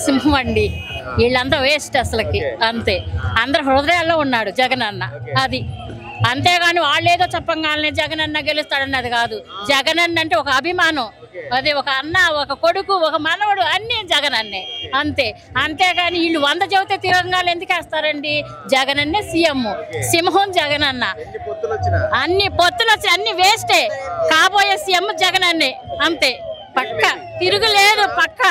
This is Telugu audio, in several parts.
సింహం అండి. వీళ్ళంతా వేస్ట్ అసలుకి, అంతే. అందరు హృదయాల్లో ఉన్నాడు జగన్ అన్న, అది. అంతేగాని వాళ్ళు ఏదో చెప్పగానే జగన్ అన్న గెలుస్తాడన్నది కాదు. జగన్ అన్న అంటే ఒక అభిమానం, అది ఒక అన్న, ఒక కొడుకు, ఒక మనవడు, అన్ని జగన్ అన్నే, అంతే. అంతేగాని వీళ్ళు 100 చెబితే తిరంగాలు ఎందుకు వేస్తారండి? జగన్ అన్నే సీఎం, సింహం జగన్ అన్న. అన్ని పొత్తులు వచ్చి అన్ని వేస్టే. కాబోయే సీఎం జగన్ అన్నే, అంతే. పక్క తిరుగులేదు, పక్క.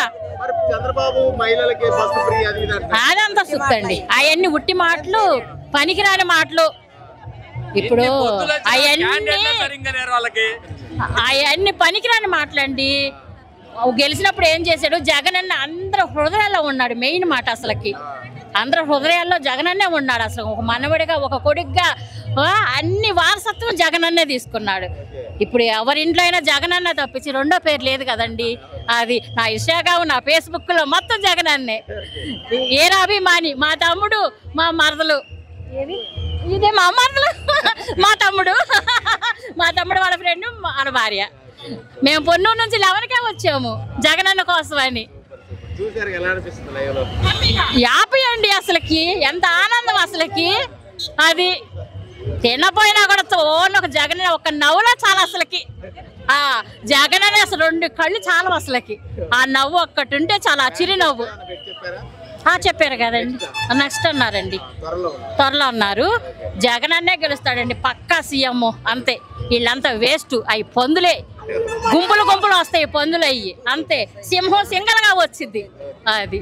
అదంతా సుత్తండి, అవన్నీ ఉట్టి మాటలు, పనికిరాని మాటలు. ఇప్పుడు అవన్నీ పనికిరాని మాటలండి. గెలిచినప్పుడు ఏం చేశాడు? జగన్ అన్న అందరూ హృదయాల్లో ఉన్నాడు, మెయిన్ మాట అసలుకి. అందరూ హృదయాల్లో జగన్ అన్నే ఉన్నాడు. అసలు ఒక మనవడిగా, ఒక కొడుకుగా అన్ని వారసత్వం జగన్ అన్నే తీసుకున్నాడు. ఇప్పుడు ఎవరింట్లో అయినా జగన్ అన్న తప్పించి రెండో పేరు లేదు కదండి. అది నా ఇన్స్టాగ్రామ్, నా ఫేస్బుక్ లో మొత్తం జగన్ అన్నే. ఏరా అభిమాని, మా తమ్ముడు, మా మరదలు, ఇదే మా మరదలు, మా తమ్ముడు వాళ్ళ ఫ్రెండ్, వాళ్ళ భార్య. మేము పొన్నూరు నుంచి 11కే వచ్చాము జగన్ అన్న కోసం అని. యాపీ అండి అసలుకి, ఎంత ఆనందం అసలుకి. అది తినపోయినా కూడా ఒక జగన్ ఒక నవ్వులో చాలా అసలుకి. జగన్ అనే అసలు 2 కళ్ళు చాలా అసలుకి. ఆ నవ్వు ఒక్కటి ఉంటే చాలా, చిరు నవ్వు. చెప్పారు కదండి, నెక్స్ట్ అన్నారండి, త్వరలో అన్నారు. జగన్ అన్నే గెలుస్తాడండి, పక్కా సీఎం, అంతే. వీళ్ళంతా వేస్ట్, అవి పొందులే, గుంపులు వస్తాయి పొందులు అయ్యి, అంతే. సింహం సింగల్గా వచ్చింది, అది.